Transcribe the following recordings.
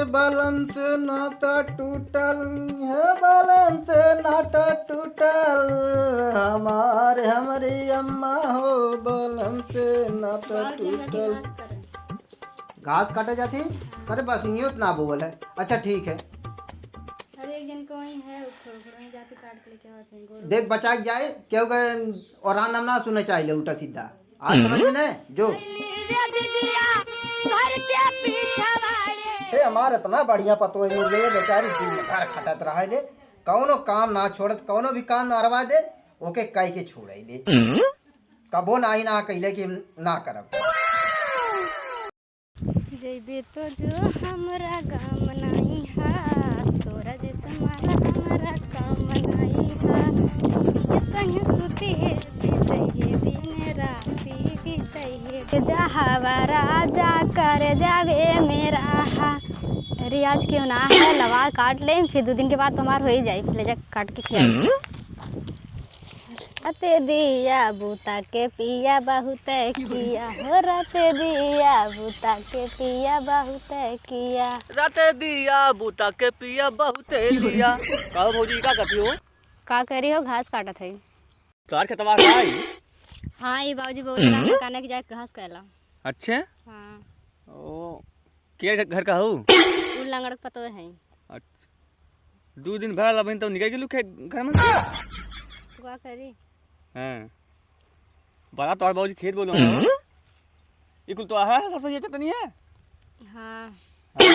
बालम से नाता टूटल है, बालम से नाता टूटल, हमारी अम्मा हो बालम से नाता टूटल। घास काटे जाती? अरे बस यूँ ना बोल है। अच्छा ठीक है। अरे एक जन को वहीं है वहीं जाते काट के लेके आते हैं। देख बचा जाए क्योंकि और नाम ना सुने चाहिए उल्टा सीधा। आज समझ में नहीं जो हमारे इतना बढ़िया पतो है मिल गए, बेचारी दिन भर खटत रहा ले, कौनो काम ना छोड़त, कौनो भी काम अरवा दे ओके कह के छोड़ ले, कबो ना ही ना कहले कि ना करब। जइबे तो जो हमरा गाम नहीं हा, तोरा जैसा माला हमरा काम नहीं हा, ये संग सुती है बीतई है दिन राती बीतई है, जा हवा राजा कर जावे मेरा हा। रियाज क्यों ना है, लवा काट ले फिर 2 दिन के बाद तुम्हार हो ही जाए, ले जा काट के खिला। रते दिया बूता के पिया बहुत किया हो, रते दिया बूता के पिया बहुत किया, रते दिया बूता के पिया बहुत लिया। कहो भौजी का करती हो? का करी हो? घास काटत है। तार खेतवा का आई? हाँ ये बाबूजी बोले ना काने की जाए घास कहला। अच्छे हाँ ओ के घर का हो? उ लंगड़ पतो है। अच्छा 2 दिन भर अबहिन तो निकल गेलू घर में। तो का करी? हां बड़ा तोर बाबूजी खेत बोलो ई कुल तो है सबसे ये चटनी है। हाँ हां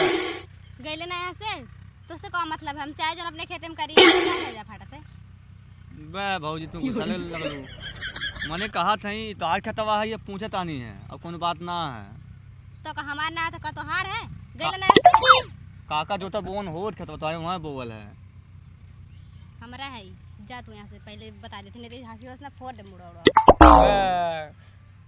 गईले ना यहाँ से तो से का मतलब है, हम चाहे जो अपने खेत में करी तो का भेजा फाटत है। बे भौजी तुम गुस्साले लगलू, मने कहा थई तोहार खेतवा है ये पूछे तानी है, अब कोनो बात ना है तो का हमार ना तो का तोहार है। गईले ना यहाँ से काका जोता बोन होत खेतवा तो वहां बोवल है हमरा है। जा तू यहाँ से पहले बता देती नहीं तो हंसी हंसना फोड़ दे मुड़ा उड़ा।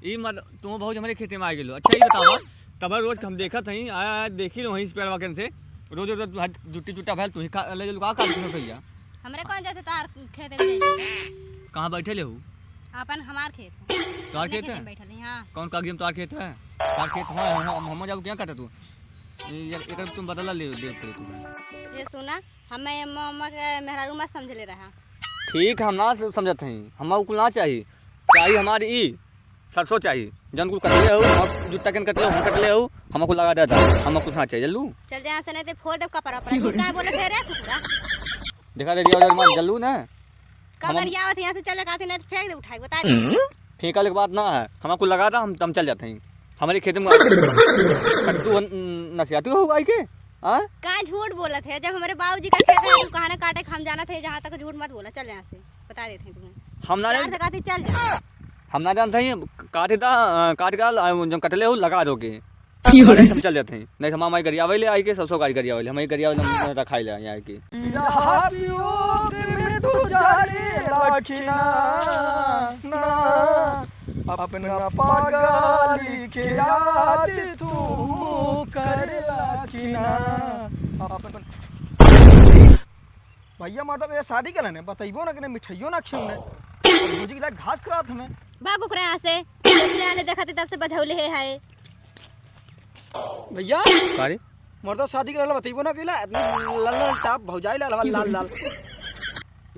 ई मत तू बहुत हमारे खेते में आ गेलो। अच्छा ये बतावा तब रोज हम देखत हई आया देखी लो वहीं पेड़वा के से रोज रोज जुट्टी जुट्टा भैल तू ही ले लुका काट के भैया हमरे कौन जैसे तार खेत में जाइए? कहां बैठे ले हो? अपन हमार खेत है। तार अपने खेत है? में बैठल है। हाँ कौन का गेम तार खेत है? तार खेत है हम जाब क्या काटे तू एक तुम बदला ले दे पड़े तू। ये सुना हमें मम्मा के मेहरारू मत समझ ले रहा। ठीक हम ना समझत हई, हम कुल ना चाहिए हमारी ई सरसों चाहिए जन कुल कटले हो हम जुट्टा के कटले हम कटले हो हम कुल लगा देता हम कुछ ना चाहिए जल्लू चल जा से नहीं तो फोड़ दे कपड़ा पर झूठ का बोले फेरे कुकुरा दिखा दे दिया और मत जल्लू ना का गरिया आवत यहां से चले काती नहीं तो फेंक दे उठाई बता दे। फेंकल के बात ना है, हम कुल लगा था हम चल जाते हैं हमारे खेत में कट तू नसियाती हो आई के हां का झूठ बोलत है। जब हमारे बाबूजी का खेत है तू कहां काटे हम जाना थे, जहां तक झूठ मत बोला। चल यहां से बता देते हैं तुम्हें हम ना यार से काती चल जा। हम ना जानते हैं काटे था काट का जब कटले हो लगा दोगे हम चल जाते हैं नहीं हम हमारी गरिया वाले आई के सबसो गाड़ी गरिया वाले हमारी गरिया वाले रखा ले यहाँ की अपना पागल के याद तू कर लाखिना। भैया माता को ये शादी कराने बताइबो ना कि मिठाइयों ना खिलने भौजी के लायक घास खराब हमें भागो करे यहां से। जब से आले देखा तब से बझौले है भैया कारे मर्दा शादी कराला बताइबो ना कि लाल लाल टाप भौजाई लाल लाल लाल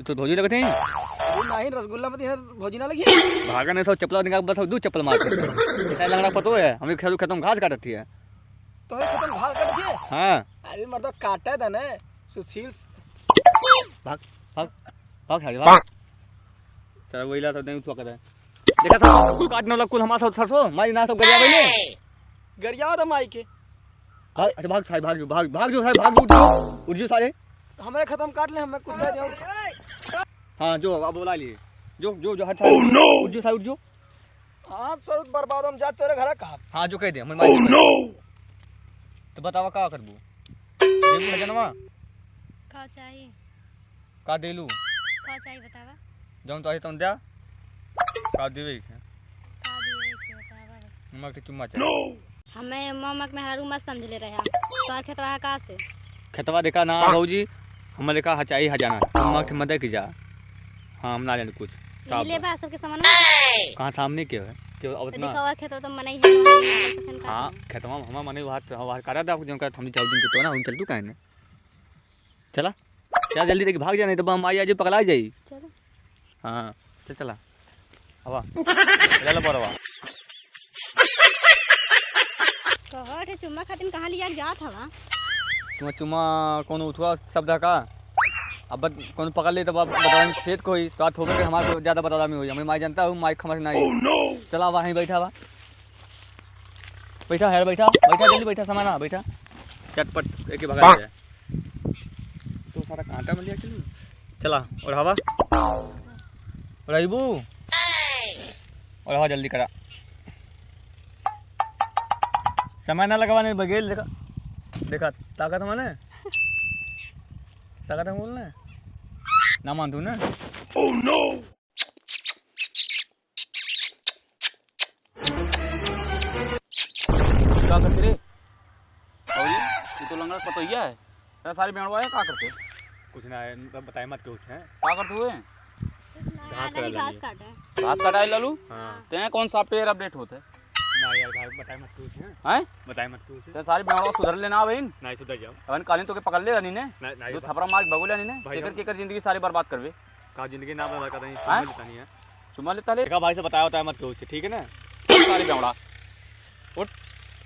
तो भौजी लगते हैं अरे नहीं रसगुल्ला मत इधर भौजी ना लगी भागा नहीं सो चप्पल निकाल बस दू चप्पल मार के ऐसा लंगड़ा पतो है हमें खेल खत्म घास काटती है तो खत्म घास काट दिए। हां अरे मर्दा काटे था ना सुशील भाग भाग भाग खा भाग चल वहीला तो नहीं उठवा कर देखा सब कुल काटने वाला कुल हमारा सब सरसों मारी ना सब गरिया वाले गरिया था माई के। अच्छा भाग सारे भाग जो सारे भाग उठ जो सारे हमें खत्म काट ले हमें कुछ दे दियो। हां जो अब बुला लिए जो हट सारे उठ जो सारे उठ जो हां सर बर्बाद हम जा तेरे घर का। हां जो कह दे हम माई तो बतावा का करबू देबू ना जनवा का चाहिए का देलू का चाहिए बतावा। जौन तो आई तुम दे का देवे का दिए के बतावा। मम्मा के चुम्मा चाहिए हमें मम्मा के मेहरारू मत समझ ले रहा। तोर खेतवा का से खेतवा देखा ना भौजी हमारे का हचाई हजाना मम्मा के मदद की जा। हां हम ना जाने कुछ ले बा सबके सामान कहां सामने के है कि अब तो इतना दिखावा खेतो तो मने है ना सखन का हाँ खेतवा हम मने वहाँ करा था जो का हम चल दिन तो ना हम चल तू काहे ने चला चल जल्दी देख भाग जा नहीं तो हम आई आज पकड़ा जाई चलो हाँ चल चला हवा चल बरवा कहत है चुम्मा खातिन कहाँ लिया जात हवा तुम चुमा कौन उठवा शब्द का अब कौन पकड़ ले तब बताएं खेत कोई तो आज होगा कि हमारे को ज़्यादा बता में हुई हमें माई जानता हूँ माई खमर नहीं चला वहाँ बैठा हुआ बैठा है बैठा बैठा जल्दी बैठा समाना बैठा चटपट एक ही भगा जाए तो सारा कांटा में लिया चल चला और हवा और अबू और हवा जल्दी करा समय ना लगवाने बगेल देखा देखा ताकत मैंने ताकत हम बोलना ना मान तू ना Oh no! क्या करते रे और ये तो लंगड़ा पता ही है तेरा सारी बेणवा है क्या करते कुछ ना है बताए मत कुछ है क्या करते हुए घास करा घास लेंगे। काटे घास कटाई लालू हाँ ते कौन सा पेड़ अपडेट होते ना यार भाई बताए मत कुछ है हैं बताए मत कुछ ते सारी बेणवा सुधर लेना बहन नहीं सुधर जाओ अपन कालीन तो के पकड़ ले रानी ने नहीं जो थपरा मार भगोले ने भाई केकर हम- केकर जिंदगी सारी बर्बाद करवे का जिंदगी ना बर्बाद कर रही हाँ? है नहीं है चुमा लेता ले देखा भाई से बताया होता है मत कुछ ठीक है ना सारी बेवड़ा उठ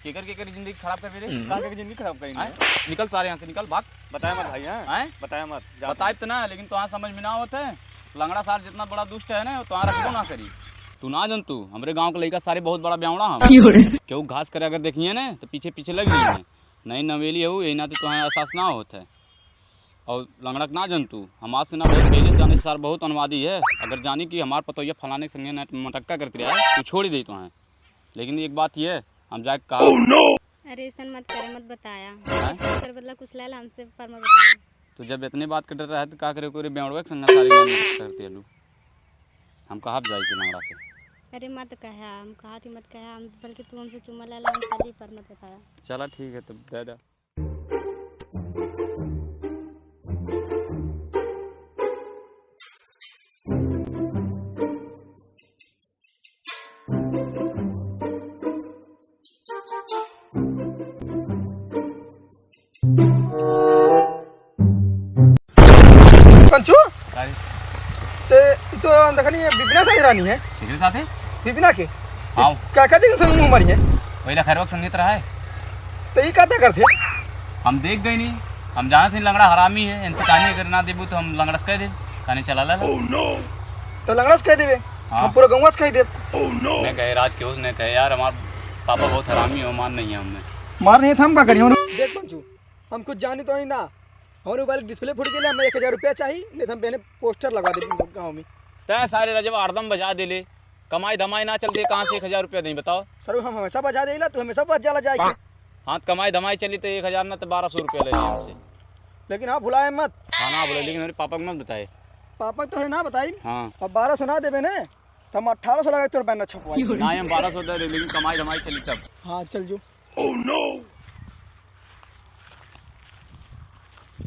केकर केकर जिंदगी खराब कर रे कहाँ की जिंदगी खराब करेंगे हैं? निकल सारे यहाँ से निकल भाग बताया मत भाई हैं हैं बताया मत बताए तो ना लेकिन तो समझ में ना होता है लंगड़ा सार जितना बड़ा दुष्ट है ना तो रखबो ना करी तू ना जन तू हमरे गांव के लड़का सारे बहुत बड़ा ब्यावड़ा हम क्यों घास करे अगर देखिए ना तो पीछे पीछे लग गई है नई नवेली है यही ना तो तुम्हें एहसास ना होता है और लंगड़क ना जन तू हमारे से ना बहुत पहले जाने से सार बहुत अनुवादी है अगर जानी कि हमारे पतोया फलाने के संगे ना मटक्का करती रहा है तू छोड़ ही दे तो है लेकिन एक बात ये है हम जाके कहा अरे ऐसा मत करे मत बताया हैं? कर बदला कुछ लाल हमसे पर मत बताया तो जब इतनी बात कर रहा है तो क्या करे कोई बेवड़वे के संग सारी बात करती है लू हम कहाँ जाए के लंगड़ा से अरे मत कहा हम कहा थी मत कहा हम बल्कि तू हमसे चुम्मा ला हम चली पर मत बताया चला ठीक है तब दे दे कंचू सारी से तो देखनी बिबिना से रानी है किसके साथ है बिबिना के आओ काका जी के संग मुंह मारी है पहला खैरवक संगीत रहा है तो ये कहता करते हम देख गए नहीं हम जाना थे लंगड़ा हरामी है इनसे कहानी अगर ना देबू तो हम लंगड़ा से कह दे कहानी चला ला Oh no! तो लंगड़ा से कह देवे हाँ। हम पूरा गंगा से कह दे Oh no! मैं कहे राज के उसने कहे यार हमारे पापा बहुत हरामी हो मान नहीं है हमने मार नहीं था हम का करिए देख पंचू हम कुछ जानी तो नहीं ना हमारे मोबाइल डिस्प्ले फूट गया हमें 1000 रुपया चाहिए नहीं तो हम पहले पोस्टर लगा दे गाँव में तय सारे रजब हरदम बजा दे ले कमाई धमाई ना चलती कहाँ से 1000 रुपया नहीं बताओ सर हम हमेशा बजा देला तो हमेशा बज जाला जाए हाँ तो कमाई धमाई चली तो 1000 ना तो 1200 रुपया ले लिया हमसे लेकिन हाँ भुलाए मत हाँ ना बोले लेकिन मेरे पापा को मत बताए पापा तो ना बताई हाँ अब 1200 ना देवे ने तो हम 1800 लगा तोर बैनर छपवाई ना हम 1200 दे लेकिन कमाई धमाई चली तब हाँ चल जो Oh no!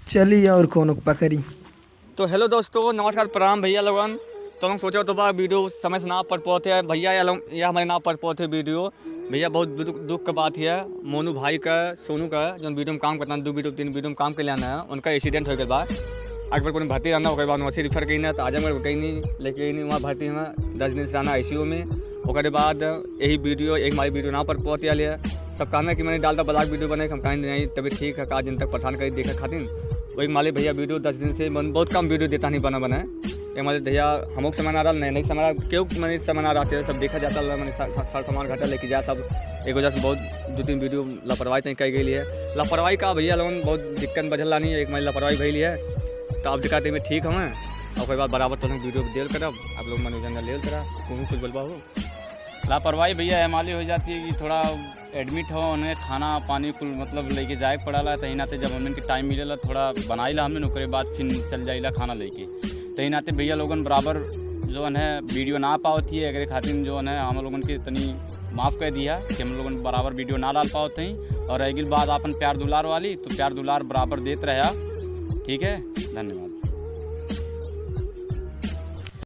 चली और कौन पकड़ी तो हेलो दोस्तों नमस्कार प्रणाम भैया लोगन तो हम सोचे तो वीडियो समय से ना पढ़ पाते हैं भैया या हमारे ना पढ़ पाते वीडियो भैया बहुत दुख का बात है मोनू भाई का सोनू का जो वीडियो में काम करता है 2 वीडियो 3 वीडियो में काम के लिए आना है उनका एक्सीडेंट हो गया बाद अगर कोई भर्ती रहना उसके बाद वैसे रिफर कहीं ना तो आजमगढ़ कहीं नहीं लेके नहीं वहाँ भर्ती में 10 दिन से रहना ICU में उसके बाद यही वीडियो एक हमारी वीडियो ना पढ़ पाते आलिए सब कहना कि मैंने डालता ब्लॉग वीडियो बने हम कहीं नहीं तभी ठीक है 5 दिन तक परेशान कर देखा खातिर वही माले भैया वीडियो 10 दिन से बहुत कम वीडियो देता नहीं बना ये हमारे भैया हम लोग सामान आ रहा नहीं सामान क्यों मैंने सामान आ रहा है सब देखा जाता मैंने सारा सामान घटा लेके जा सब एक वजह से बहुत 2-3 वीडियो लापरवाही तक कही गई है लापरवाही का भैया लोगन बहुत दिक्कत बजल नहीं है एक महीने लापरवाही भैली है तो अब दिखाते में ठीक हमें और उसके बाद बराबर तो वीडियो देल करब आप लोग मनोरंजन ले करा कुछ बोलबा हो लापरवाही भैया हमारी हो जाती है कि थोड़ा एडमिट हो उन्हें खाना पानी कुल मतलब लेके जाए पड़ा तही नाते जब हमने के टाइम मिलेला थोड़ा बनाई ला हमने ओकरे बाद फिर चल जाइला खाना लेके तही नाते भैया लोगन बराबर जो है वीडियो ना पावती है अगर खातिर जो है हम लोगन के तनी माफ़ कर दिया कि हम लोगन बराबर वीडियो ना डाल पाते हैं और रह गई बात अपन प्यार दुलार वाली तो प्यार दुलार बराबर देते रहा ठीक है धन्यवाद।